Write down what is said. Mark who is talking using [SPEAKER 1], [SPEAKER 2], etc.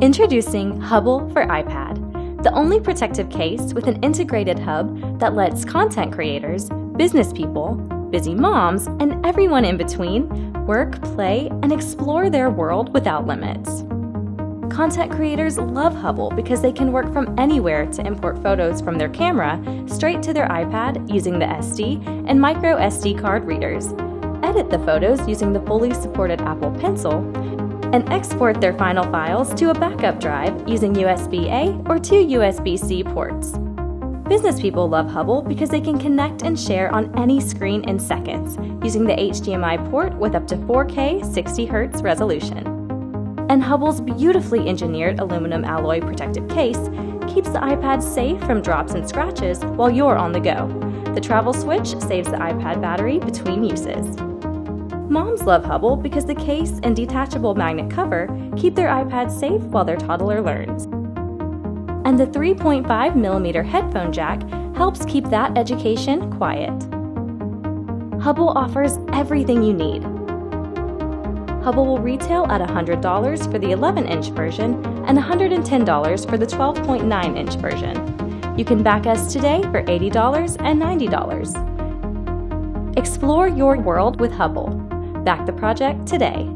[SPEAKER 1] Introducing Hubble for iPad, the only protective case with an integrated hub that lets content creators, business people, busy moms, and everyone in between work, play, and explore their world without limits. Content creators love Hubble because they can work from anywhere to import photos from their camera straight to their iPad using the SD and micro SD card readers, edit the photos using the fully supported Apple Pencil, and export their final files to a backup drive using USB-A or 2 USB-C ports. Business people love Hubble because they can connect and share on any screen in seconds using the HDMI port with up to 4K 60Hz resolution. And Hubble's beautifully engineered aluminum alloy protective case keeps the iPad safe from drops and scratches while you're on the go. The travel switch saves the iPad battery between uses. Moms love Hubble because the case and detachable magnet cover keep their iPad safe while their toddler learns. And the 3.5mm headphone jack helps keep that education quiet. Hubble offers everything you need. Hubble will retail at $100 for the 11-inch version and $110 for the 12.9-inch version. You can back us today for $80 and $90. Explore your world with Hubble. Back the project today.